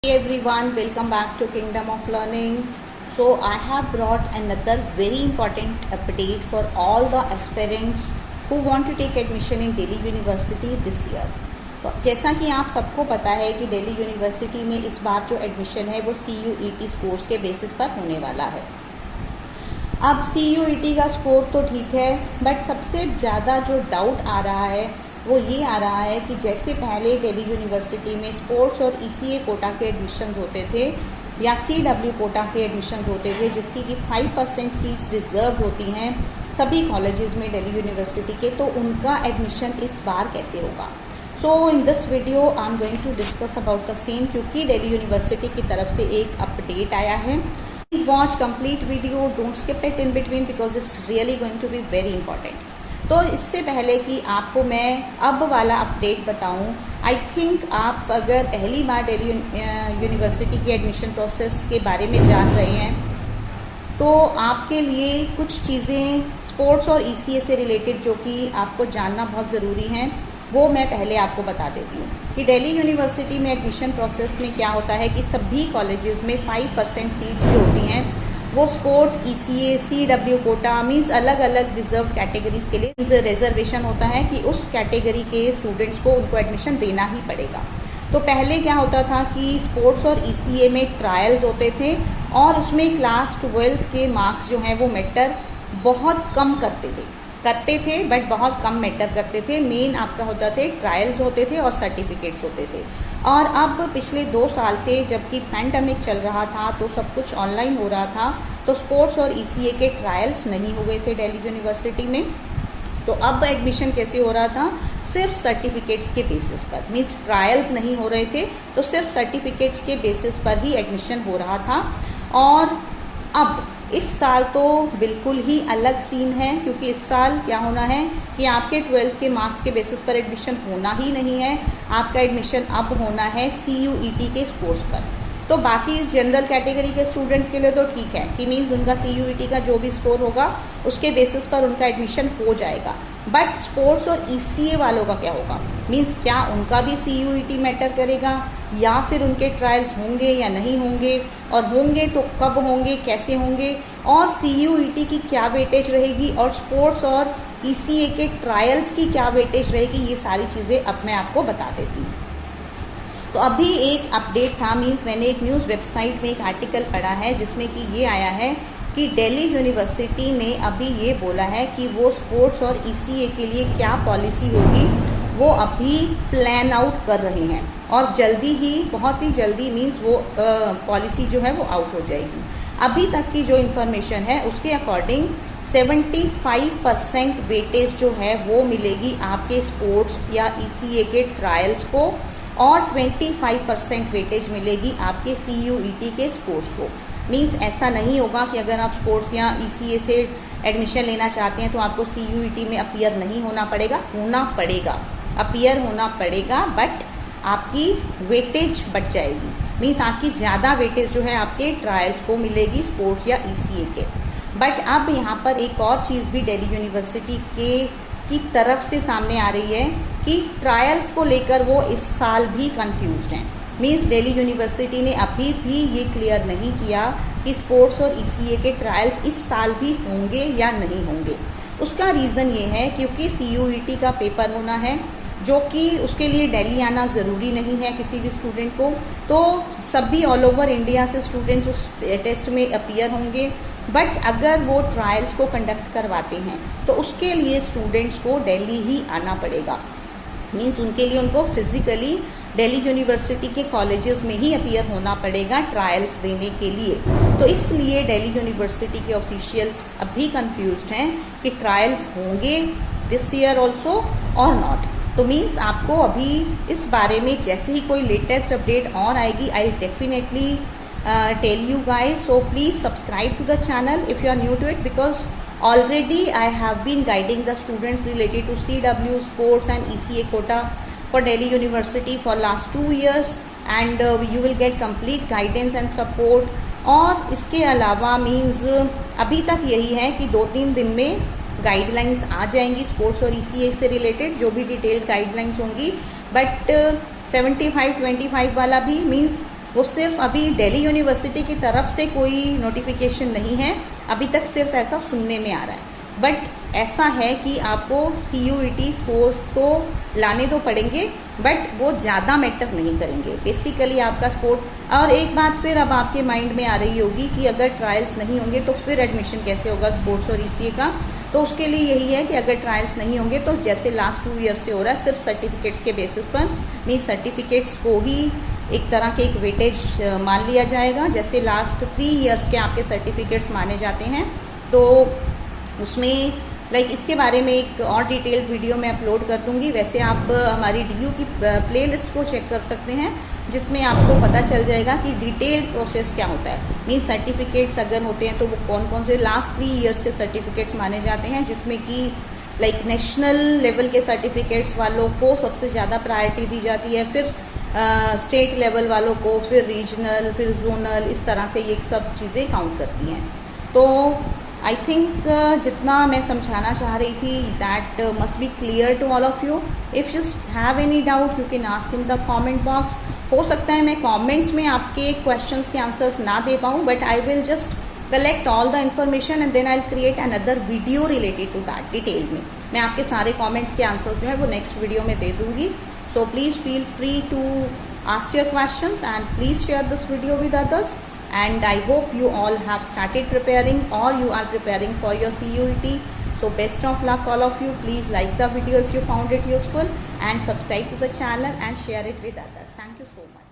Hey everyone, welcome back to Kingdom of Learning. So I have brought another very important update for all the aspirants who want to take admission in Delhi University this year. तो जैसा कि आप सबको पता है कि Delhi university में इस बार जो एडमिशन है वो CUET स्कोर्स के बेसिस पर होने वाला है। अब CUET का स्कोर तो ठीक है, बट सबसे ज़्यादा जो डाउट आ रहा है वो ये आ रहा है कि जैसे पहले दिल्ली यूनिवर्सिटी में स्पोर्ट्स और ECA कोटा के एडमिशन होते थे या CW कोटा के एडमिशन होते थे, जिसकी कि 5% सीट्स रिजर्व होती हैं सभी कॉलेजेस में दिल्ली यूनिवर्सिटी के, तो उनका एडमिशन इस बार कैसे होगा। So in this video I am going to discuss about the same, क्योंकि दिल्ली यूनिवर्सिटी की तरफ से एक अपडेट आया है। Please watch complete video, don't skip it in between because it's really going to be very important. तो इससे पहले कि आपको मैं अब वाला अपडेट बताऊं, आई थिंक आप अगर पहली बार दिल्ली यूनिवर्सिटी के एडमिशन प्रोसेस के बारे में जान रहे हैं तो आपके लिए कुछ चीज़ें स्पोर्ट्स और ECA से रिलेटेड जो कि आपको जानना बहुत ज़रूरी है, वो मैं पहले आपको बता देती हूँ कि दिल्ली यूनिवर्सिटी में एडमिशन प्रोसेस में क्या होता है कि सभी कॉलेजेस में 5% सीट्स जो होती हैं वो sports, ECA, CW quota means अलग अलग रिजर्व कैटेगरीज के लिए रिजर्वेशन होता है कि उस कैटेगरी के स्टूडेंट्स को उनको एडमिशन देना ही पड़ेगा। तो पहले क्या होता था कि स्पोर्ट्स और ECA में ट्रायल्स होते थे और उसमें क्लास 12 के मार्क्स जो हैं वो मैटर बहुत कम करते थे बट बहुत कम मैटर करते थे। मेन आपका होता थे ट्रायल्स होते थे और सर्टिफिकेट्स होते थे। और अब पिछले 2 साल से जबकि पैंडेमिक चल रहा था तो सब कुछ ऑनलाइन हो रहा था, तो स्पोर्ट्स और ECA के ट्रायल्स नहीं हुए थे दिल्ली यूनिवर्सिटी में। तो अब एडमिशन कैसे हो रहा था, सिर्फ सर्टिफिकेट्स के बेसिस पर, मीन्स ट्रायल्स नहीं हो रहे थे, तो सिर्फ सर्टिफिकेट्स के बेसिस पर ही एडमिशन हो रहा था। और अब इस साल तो बिल्कुल ही अलग सीन है, क्योंकि इस साल क्या होना है कि आपके 12th के मार्क्स के बेसिस पर एडमिशन होना ही नहीं है, आपका एडमिशन अब होना है CUET के स्कोर्स पर। तो बाकी जनरल कैटेगरी के स्टूडेंट्स के लिए तो ठीक है कि मीन्स उनका CUET का जो भी स्कोर होगा उसके बेसिस पर उनका एडमिशन हो जाएगा। बट स्पोर्ट्स और ECA वालों का क्या होगा, मीन्स क्या उनका भी CUET मैटर करेगा या फिर उनके ट्रायल्स होंगे या नहीं होंगे, और होंगे तो कब होंगे, कैसे होंगे, और CUET की क्या वेटेज रहेगी और स्पोर्ट्स और ECA के ट्रायल्स की क्या वेटेज रहेगी, ये सारी चीज़ें अब मैं आपको बता देती हूँ। तो अभी एक अपडेट था, मीन्स मैंने एक न्यूज़ वेबसाइट में एक आर्टिकल पढ़ा है जिसमें कि ये आया है कि दिल्ली यूनिवर्सिटी ने अभी ये बोला है कि वो स्पोर्ट्स और ECA के लिए क्या पॉलिसी होगी वो अभी प्लान आउट कर रहे हैं, और जल्दी ही, बहुत ही जल्दी मीन्स वो पॉलिसी जो है वो आउट हो जाएगी। अभी तक की जो इन्फॉर्मेशन है उसके अकॉर्डिंग 75% वेटेज जो है वो मिलेगी आपके स्पोर्ट्स या ECA के ट्रायल्स को, और 25% वेटेज मिलेगी आपके CUET के स्कोर्स को। मीन्स ऐसा नहीं होगा कि अगर आप स्पोर्ट्स या ECA से एडमिशन लेना चाहते हैं तो आपको CUET में अपीयर नहीं होना पड़ेगा, अपीयर होना पड़ेगा, बट आपकी वेटेज बढ़ जाएगी। मीन्स आपकी ज़्यादा वेटेज जो है आपके ट्रायल्स को मिलेगी स्पोर्ट्स या ECA के। बट अब यहाँ पर एक और चीज़ भी दिल्ली यूनिवर्सिटी की तरफ से सामने आ रही है कि ट्रायल्स को लेकर वो इस साल भी कंफ्यूज्ड हैं। मीन्स दिल्ली यूनिवर्सिटी ने अभी भी ये क्लियर नहीं किया कि स्पोर्ट्स और ECA के ट्रायल्स इस साल भी होंगे या नहीं होंगे। उसका रीज़न ये है क्योंकि CUET का पेपर होना है, जो कि उसके लिए दिल्ली आना ज़रूरी नहीं है किसी भी स्टूडेंट को। तो सभी ऑल ओवर इंडिया से स्टूडेंट्स उस टेस्ट में अपीयर होंगे, बट अगर वो ट्रायल्स को कंडक्ट करवाते हैं तो उसके लिए स्टूडेंट्स को दिल्ली ही आना पड़ेगा। मीन्स उनके लिए उनको फिजिकली दिल्ली यूनिवर्सिटी के कॉलेजेस में ही अपीयर होना पड़ेगा ट्रायल्स देने के लिए। तो इसलिए दिल्ली यूनिवर्सिटी के ऑफिशियल्स अभी कंफ्यूज्ड हैं कि ट्रायल्स होंगे दिस ईयर ऑल्सो और नॉट। तो मीन्स आपको अभी इस बारे में जैसे ही कोई लेटेस्ट अपडेट और आएगी, I definitely tell you guys. So please subscribe to the channel if you are new to it, because already I have been guiding the students related to CW, sports and ECA quota for Delhi University for last 2 years, and you will get complete guidance and support. और इसके अलावा means अभी तक यही है कि 2-3 दिन में गाइडलाइंस आ जाएंगी स्पोर्ट्स और ECA से रिलेटेड, जो भी डिटेल गाइडलाइंस होंगी। बट 75-25 वाला भी मीन्स वो सिर्फ अभी दिल्ली यूनिवर्सिटी की तरफ से कोई नोटिफिकेशन नहीं है, अभी तक सिर्फ ऐसा सुनने में आ रहा है। बट ऐसा है कि आपको CUET स्कोर्स तो लाने तो पड़ेंगे, बट वो ज़्यादा मैटर नहीं करेंगे। बेसिकली आपका स्पोर्ट, और एक बात फिर अब आपके माइंड में आ रही होगी कि अगर ट्रायल्स नहीं होंगे तो फिर एडमिशन कैसे होगा स्पोर्ट्स और ECA का। तो उसके लिए यही है कि अगर ट्रायल्स नहीं होंगे तो जैसे लास्ट 2 ईयर से हो रहा है, सिर्फ सर्टिफिकेट्स के बेसिस पर, मीन सर्टिफिकेट्स को ही एक तरह के एक वेटेज मान लिया जाएगा। जैसे लास्ट 3 ईयर्स के आपके सर्टिफिकेट्स माने जाते हैं, तो उसमें इसके बारे में एक और डिटेल्ड वीडियो मैं अपलोड कर दूंगी। वैसे आप हमारी DU की प्लेलिस्ट को चेक कर सकते हैं, जिसमें आपको पता चल जाएगा कि डिटेल्ड प्रोसेस क्या होता है। मीन सर्टिफिकेट्स अगर होते हैं तो वो कौन कौन से लास्ट 3 ईयर्स के सर्टिफिकेट्स माने जाते हैं, जिसमें कि नेशनल लेवल के सर्टिफिकेट्स वालों को सबसे ज़्यादा प्रायोरिटी दी जाती है, फिर स्टेट लेवल वालों को, फिर रीजनल, फिर जोनल, इस तरह से ये सब चीज़ें काउंट करती हैं। तो आई थिंक जितना मैं समझाना चाह रही थी, that must be clear to all of you. If you have any doubt you can ask in the comment box. हो सकता है मैं कमेंट्स में आपके क्वेश्चंस के आंसर्स ना दे पाऊँ, but I will just collect all the information and then I create another video related to that detail में। मैं आपके सारे कॉमेंट्स के आंसर्स जो है वो नेक्स्ट वीडियो में दे दूँगी। So please feel free to ask your questions and please share this video with others. And I hope you all have started preparing or you are preparing for your CUET. So best of luck all of you. Please like the video if you found it useful and subscribe to the channel and share it with others. Thank you so much.